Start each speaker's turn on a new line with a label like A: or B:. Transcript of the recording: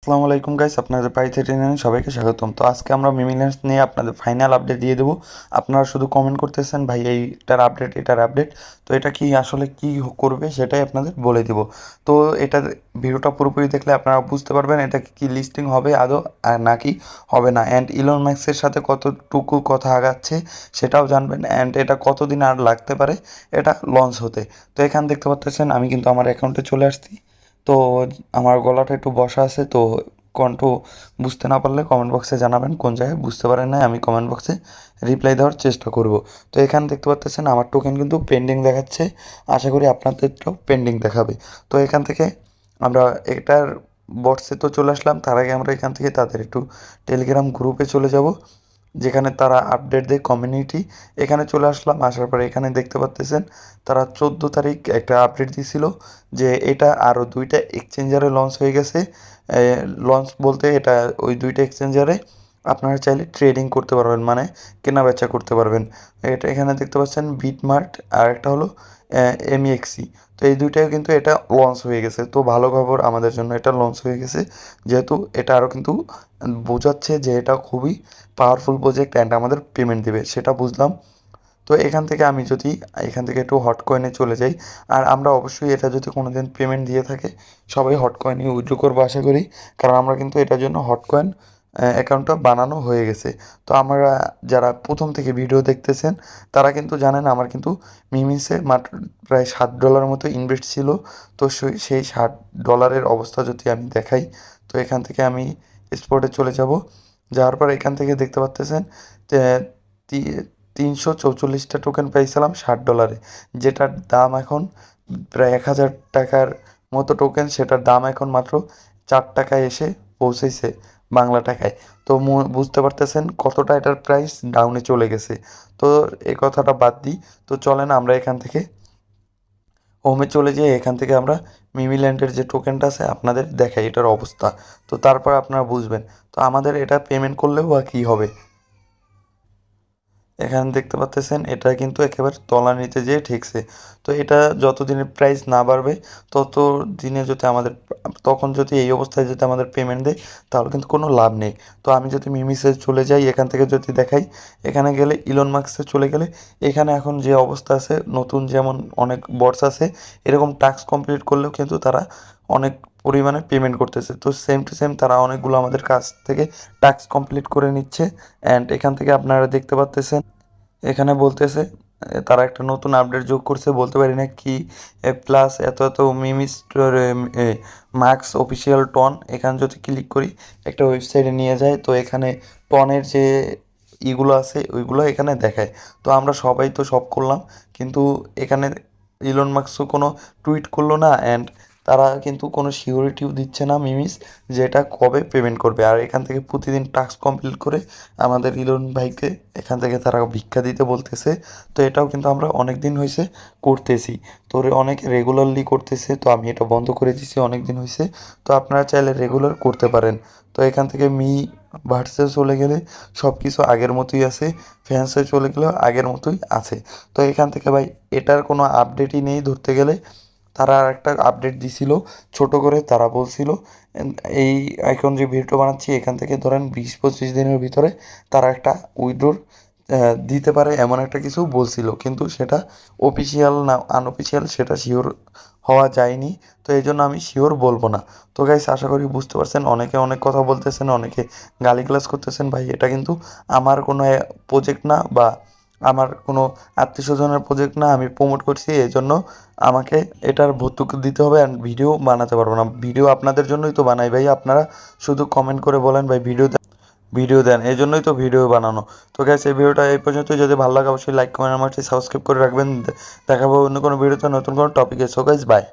A: আসসালামু আলাইকুম গাইস, আপনাদের পাই 39 সবাইকে স্বাগতম। তো আজকে আমরা মিমিলেন্স নিয়ে আপনাদের ফাইনাল আপডেট দিয়ে দেবো। আপনারা শুধু কমেন্ট করতেছেন ভাই এইটার আপডেট এটার আপডেট। তো এটা কি আসলে কি করবে সেটাই আপনাদের বলে দিব। তো এটা ভিডিওটা পুরোপুরি দেখলে আপনারা বুঝতে পারবেন এটা কি লিস্টিং হবে আদৌ আর নাকি হবে না, অ্যান্ড ইলন ম্যাক্সের সাথে কতটুকু কথা আগাচ্ছে সেটাও জানবেন, অ্যান্ড এটা কতদিন আর লাগতে পারে এটা লঞ্চ হতে। তো এখানে দেখতে পাচ্ছেন আমি কিন্তু আমার অ্যাকাউন্টে চলে আসছি। তো আমার গলাটা একটু বসা আছে, তো কণ্ঠ বুঝতে না পারলে কমেন্ট বক্সে জানাবেন কোন জায়গায় বুঝতে পারেন না, আমি কমেন্ট বক্সে রিপ্লাই দেওয়ার চেষ্টা করব। তো এখানে দেখতে পাচ্ছেন আমার টোকেন কিন্তু পেন্ডিং দেখাচ্ছে, আশা করি আপনাদেরটাও পেন্ডিং দেখাবে। তো এখান থেকে আমরা এটার বটসে তো চলে আসলাম, তার আগে আমরা এখান থেকে তাদের একটু টেলিগ্রাম গ্রুপে চলে যাব যেখানে তারা আপডেট দেয় কমিউনিটি। এখানে চলে আসলাম, আসার পরে এখানে দেখতে পাচ্তেছেন তারা 14 তারিখ একটা আপডেট দিয়েছিল যে এটা আরও 2টা এক্সচেঞ্জারে লঞ্চ হয়ে গেছে। লঞ্চ বলতে এটা ওই 2টা এক্সচেঞ্জারে আপনারা চাইলে ট্রেডিং করতে পারবেন, মানে কেনা বেচা করতে পারবেন। এটা এখানে দেখতে পাচ্ছেন বিটমার্ট আর একটা হলো এমইএক্সি। তো এই দুইটাও কিন্তু এটা লঞ্চ হয়ে গেছে, তো ভালো খবর আমাদের জন্য, এটা লঞ্চ হয়ে গেছে যেহেতু এটা আরও কিন্তু বোঝাচ্ছে যে এটা খুবই পাওয়ারফুল প্রজেক্ট অ্যান্ড আমাদের পেমেন্ট দেবে, সেটা বুঝলাম। তো এখান থেকে আমি যদি এখান থেকে একটু হট কয়েনে চলে যাই, আর আমরা অবশ্যই এটা যদি কোনো দিন পেমেন্ট দিয়ে থাকে সবাই হট কয়েনই উইথড্র করবো আশা করি, কারণ আমরা কিন্তু এটার জন্য হট কয়েন অ্যাকাউন্টটা বানানো হয়ে গেছে। তো আমরা যারা প্রথম থেকে ভিডিও দেখতেছেন তারা কিন্তু জানেন আমার কিন্তু মিমিসে মাত্র প্রায় $7 মতো ইনভেস্ট ছিল। তো সেই $7 অবস্থা যদি আমি দেখাই, তো এখান থেকে আমি স্পটে চলে যাব। যাওয়ার পর এখান থেকে দেখতে পাচ্তেছেন 344টা টোকেন পেয়েছিলাম $60, যেটার দাম এখন প্রায় 1000 টাকার মতো টোকেন, সেটার দাম এখন মাত্র 4 টাকায় এসে পৌঁছেছে বাংলা টাকায়। তো বুঝতে পারতেছেন কতটা এটার প্রাইস ডাউনে চলে গেছে। তো এই কথাটা বাদ দিই, তো চলেন আমরা এখান থেকে হোমে চলে যাই। এখান থেকে আমরা মিমিল্যান্ডের যে টোকেনটা আছে আপনাদের দেখাই এটার অবস্থা, তো তারপর আপনারা বুঝবেন। তো আমাদের এটা পেমেন্ট করলেও বা কী হবে। এখানে দেখতে পাচ্তেছেন এটা কিন্তু একেবারে তলানিতে যেয়ে ঠেকছে। তো এটা যত দিনের প্রাইস না বাড়বে তত দিনে যদি আমাদের তখন যদি এই অবস্থায় যদি আমাদের পেমেন্ট দেয় তাহলে কিন্তু কোনো লাভ নেই। তো আমি যদি মিমিসে চলে যাই এখান থেকে যদি দেখাই, এখানে গেলে ইলন মাস্কে চলে গেলে এখানে এখন যে অবস্থা আছে নতুন যেমন অনেক বটস আছে, এরকম টাস্ক কমপ্লিট করলেও কিন্তু তারা অনেক পরিমাণে পেমেন্ট করতেছে। তো সেম টু সেম তারা অনেকগুলো আমাদের কাছ থেকে টাস্ক কমপ্লিট করে নিচ্ছে। অ্যান্ড এখান থেকে আপনারা দেখতে পাচ্তেছেন এখানে বলতেছে তারা একটা নতুন আপডেট যোগ করছে, বলতে পারি না কি, প্লাস এত এত মিমিস মার্কস অফিসিয়াল টন। এখানে যদি ক্লিক করি একটা ওয়েবসাইটে নিয়ে যায়, তো এখানে টনের যে ইগুলো আছে ওইগুলো এখানে দেখায়। তো আমরা সবাই তো সব করলাম, কিন্তু এখানে ইলন মাস্কও কোনো টুইট করলো না, অ্যান্ড তারা কিন্তু কোনো সিওরিটিও দিচ্ছে না মিমিস যেটা কবে পেমেন্ট করবে। আর এখান থেকে প্রতিদিন টাস্ক কমপ্লিট করে আমাদের ইলন ভাইকে এখান থেকে তারা ভিক্ষা দিতে বলতেছে। তো এটাও কিন্তু আমরা অনেক দিন হয়েছে করতেছি, তো অনেক রেগুলারলি করতেছে, তো আমি এটা বন্ধ করে দিছি অনেক দিন হয়েছে। তো আপনারা চাইলে রেগুলার করতে পারেন। তো এখান থেকে ভার্সে চলে গেলে সব কিছু আগের মতোই আছে, ফ্যান্সে চলে গেলেও আগের মতোই আছে। তো এখান থেকে ভাই এটার কোনো আপডেটই নেই ধরতে গেলে। তারা আর একটা আপডেট দিছিল ছোট করে, তারা বলছিল এই এখন যে ভিডিওটা বানাচ্ছি এখান থেকে ধরেন 20-25 দিনের ভিতরে তারা একটা উইথড্রোর দিতে পারে এমন একটা কিছু বলছিল, কিন্তু সেটা অফিসিয়াল না আনঅফিসিয়াল সেটা শিওর হওয়া যায়নি। তো এই জন্য আমি শিওর বলবো না। তো গাইস আশা করি বুঝতে পারছেন, অনেকে অনেক কথা বলতেছেন, অনেকে গালিগালাজ করতেছেন, ভাই এটা কিন্তু আমার কোনো প্রজেক্ট না বা আমার কোনো আত্মীয় স্বজনের প্রজেক্ট না, আমি প্রমোট করছি এই জন্য আমাকে এটার ভর্তুকি দিতে হবে, অ্যান্ড ভিডিও বানাতে পারবো না। ভিডিও আপনাদের জন্যই তো বানাই ভাই, আপনারা শুধু কমেন্ট করে বলেন ভাই ভিডিও দেন, এই জন্যই তো ভিডিও বানানো। তো গ্যাস এই ভিডিওটা এই পর্যন্তই, যদি ভালো লাগে অবশ্যই লাইক কমেন্ট আমার সাবস্ক্রাইব করে রাখবেন। দেখাবো অন্য কোনো ভিডিওতে নতুন কোনো টপিকে। So guys bye.